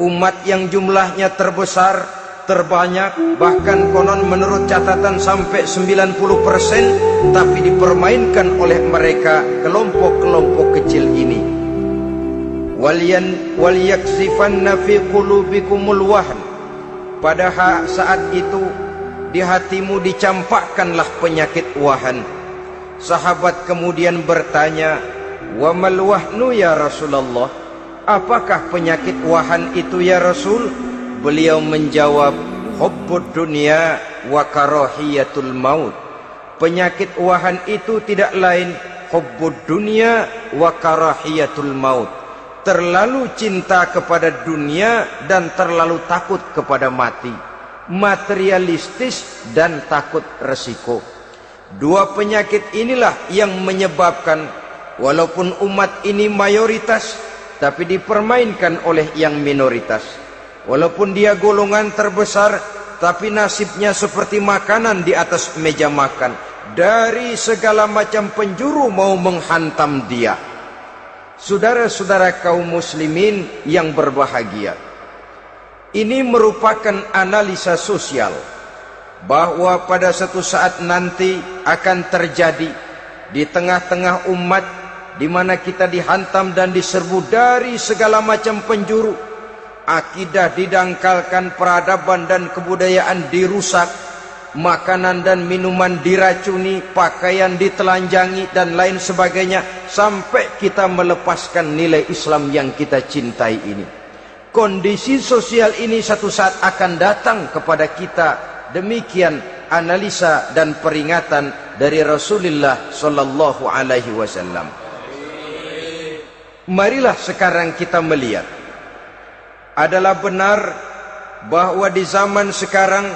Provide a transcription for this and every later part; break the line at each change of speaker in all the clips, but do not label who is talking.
umat yang jumlahnya terbesar, terbanyak, bahkan konon menurut catatan sampai 90%, tapi dipermainkan oleh mereka kelompok-kelompok kecil ini. Walyaksifanna fi qulubikumul wahn. Pada saat itu di hatimu dicampakkanlah penyakit wahan. Sahabat kemudian bertanya, "Wa mal wahnu ya Rasulullah?" Apakah penyakit wahan itu ya Rasul? Beliau menjawab, "Hubbud dunya wa karahiyatul maut." Penyakit wahan itu tidak lain hubbud dunya wa karahiyatul maut. Terlalu cinta kepada dunia dan terlalu takut kepada mati. Materialistis dan takut resiko. Dua penyakit inilah yang menyebabkan walaupun umat ini mayoritas, tapi dipermainkan oleh yang minoritas. Walaupun dia golongan terbesar, tapi nasibnya seperti makanan di atas meja makan. Dari segala macam penjuru mau menghantam dia. Saudara-saudara kaum muslimin yang berbahagia, ini merupakan analisa sosial bahwa pada suatu saat nanti akan terjadi di tengah-tengah umat di mana kita dihantam dan diserbu dari segala macam penjuru. Akidah didangkalkan, peradaban dan kebudayaan dirusak, makanan dan minuman diracuni, pakaian ditelanjangi dan lain sebagainya, sampai kita melepaskan nilai Islam yang kita cintai ini. Kondisi sosial ini satu saat akan datang kepada kita. Demikian analisa dan peringatan dari Rasulullah sallallahu alaihi wasallam. Marilah sekarang kita melihat, adalah benar bahwa di zaman sekarang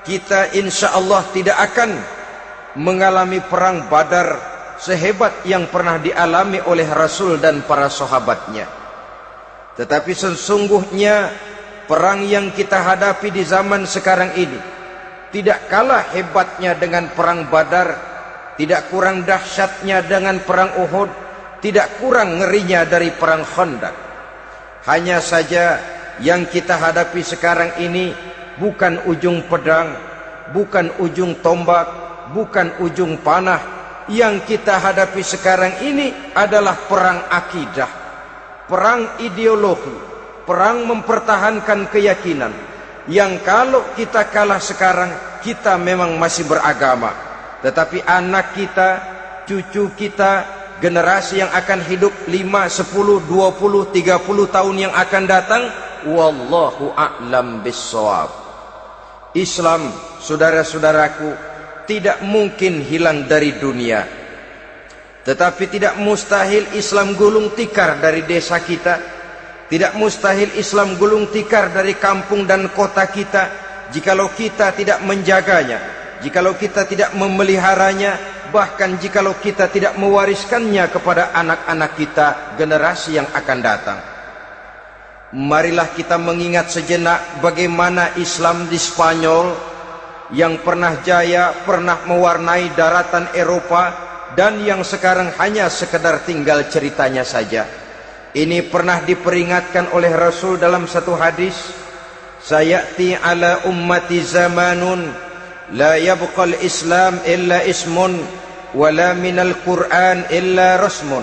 kita insya Allah tidak akan mengalami perang Badar sehebat yang pernah dialami oleh Rasul dan para sahabatnya. Tetapi sesungguhnya perang yang kita hadapi di zaman sekarang ini tidak kalah hebatnya dengan perang Badar, tidak kurang dahsyatnya dengan perang Uhud, tidak kurang ngerinya dari perang Khandaq. Hanya saja yang kita hadapi sekarang ini bukan ujung pedang, bukan ujung tombak, bukan ujung panah. Yang kita hadapi sekarang ini adalah perang akidah, perang ideologi, perang mempertahankan keyakinan. Yang kalau kita kalah sekarang, kita memang masih beragama. Tetapi anak kita, cucu kita, generasi yang akan hidup 5, 10, 20, 30 tahun yang akan datang, wallahu a'lam bissawab. Islam, saudara-saudaraku, tidak mungkin hilang dari dunia. Tetapi tidak mustahil Islam gulung tikar dari desa kita. Tidak mustahil Islam gulung tikar dari kampung dan kota kita, jikalau kita tidak menjaganya, jikalau kita tidak memeliharanya, bahkan jikalau kita tidak mewariskannya kepada anak-anak kita, generasi yang akan datang. Marilah kita mengingat sejenak bagaimana Islam di Spanyol yang pernah jaya, pernah mewarnai daratan Eropa, dan yang sekarang hanya sekedar tinggal ceritanya saja. Ini pernah diperingatkan oleh Rasul dalam satu hadis, "Sayati ala ummati zamanun la yabqal Islam illa ismun wala minal Qur'an illa rasmun."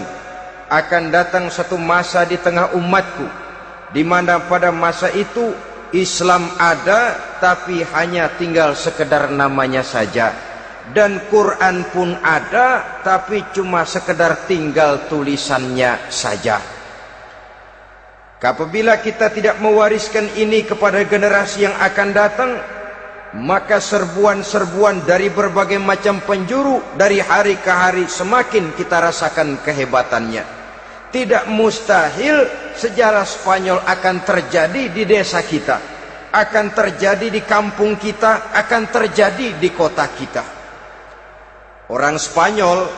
Akan datang satu masa di tengah umatku di mana pada masa itu Islam ada tapi hanya tinggal sekedar namanya saja, dan Quran pun ada tapi cuma sekedar tinggal tulisannya saja. Apabila kita tidak mewariskan ini kepada generasi yang akan datang, maka serbuan-serbuan dari berbagai macam penjuru dari hari ke hari semakin kita rasakan kehebatannya. Tidak mustahil sejarah Spanyol akan terjadi di desa kita, akan terjadi di kampung kita, akan terjadi di kota kita. Orang Spanyol,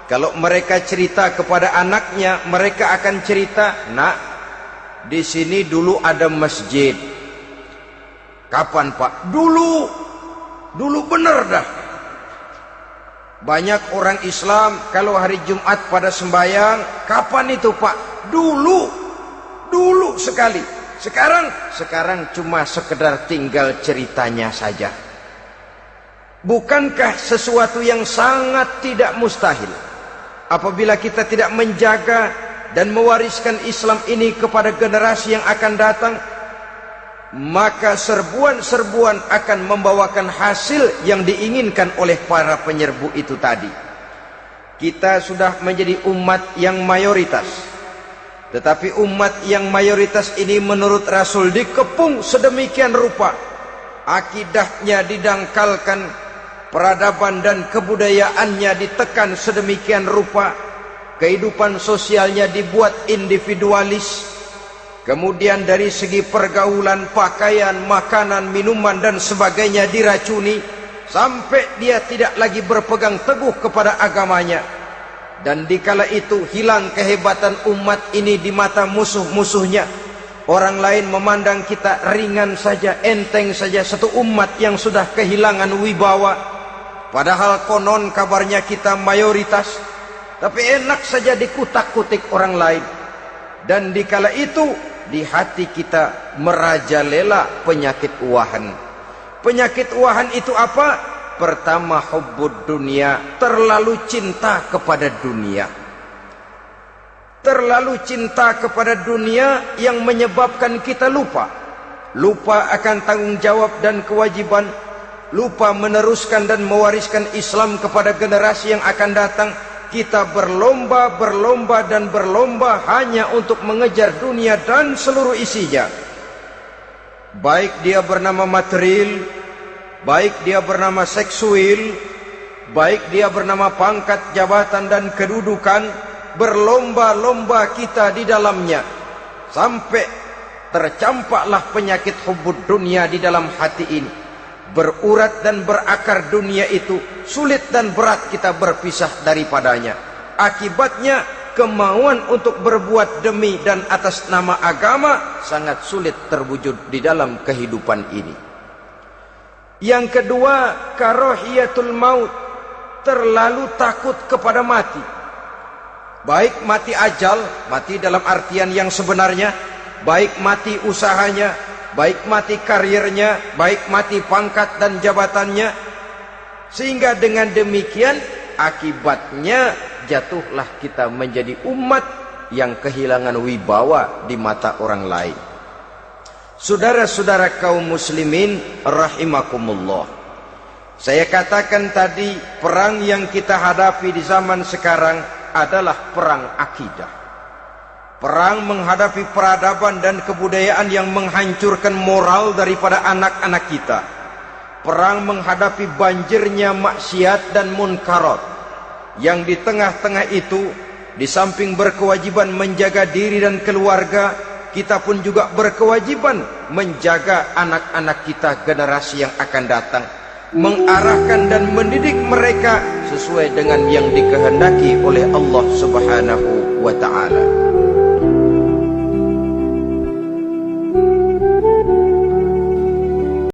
kalau mereka cerita kepada anaknya, mereka akan cerita, "Nak, di sini dulu ada masjid." "Kapan, Pak?" Dulu bener dah. Banyak orang Islam kalau hari Jumat pada sembahyang, "Kapan itu, Pak?" Dulu sekali. Sekarang cuma sekedar tinggal ceritanya saja. Bukankah sesuatu yang sangat tidak mustahil apabila kita tidak menjaga dan mewariskan Islam ini kepada generasi yang akan datang, maka serbuan-serbuan akan membawakan hasil yang diinginkan oleh para penyerbu itu tadi. Kita sudah menjadi umat yang mayoritas, tetapi umat yang mayoritas ini menurut Rasul dikepung sedemikian rupa, akidahnya didangkalkan, peradaban dan kebudayaannya ditekan sedemikian rupa, kehidupan sosialnya dibuat individualis, kemudian dari segi pergaulan, pakaian, makanan, minuman dan sebagainya diracuni, sampai dia tidak lagi berpegang teguh kepada agamanya. Dan dikala itu hilang kehebatan umat ini di mata musuh-musuhnya. Orang lain memandang kita ringan saja, enteng saja, satu umat yang sudah kehilangan wibawa. Padahal konon kabarnya kita mayoritas, tapi enak saja dikutak-kutik orang lain. Dan dikala itu di hati kita merajalela penyakit uahan. Penyakit uahan itu apa? Pertama, hubbud dunia, terlalu cinta kepada dunia. Terlalu cinta kepada dunia yang menyebabkan kita lupa akan tanggung jawab dan kewajiban, lupa meneruskan dan mewariskan Islam kepada generasi yang akan datang. Kita berlomba hanya untuk mengejar dunia dan seluruh isinya. Baik dia bernama material, baik dia bernama seksual, baik dia bernama pangkat, jabatan dan kedudukan, berlomba-lomba kita di dalamnya. Sampai tercampaklah penyakit hubbud dunia di dalam hati ini. Berurat dan berakar dunia itu, sulit dan berat kita berpisah daripadanya. Akibatnya kemauan untuk berbuat demi dan atas nama agama sangat sulit terwujud di dalam kehidupan ini. Yang kedua, karahiyatul maut, terlalu takut kepada mati. Baik mati ajal, mati dalam artian yang sebenarnya, baik mati usahanya, baik mati karirnya, baik mati pangkat dan jabatannya. Sehingga dengan demikian akibatnya jatuhlah kita menjadi umat yang kehilangan wibawa di mata orang lain. Saudara-saudara kaum muslimin rahimakumullah, saya katakan tadi, perang yang kita hadapi di zaman sekarang adalah perang akidah. Perang menghadapi peradaban dan kebudayaan yang menghancurkan moral daripada anak-anak kita. Perang menghadapi banjirnya maksiat dan munkarat. Yang di tengah-tengah itu, di samping berkewajiban menjaga diri dan keluarga, kita pun juga berkewajiban menjaga anak-anak kita, generasi yang akan datang, mengarahkan dan mendidik mereka sesuai dengan yang dikehendaki oleh Allah Subhanahu wa ta'ala.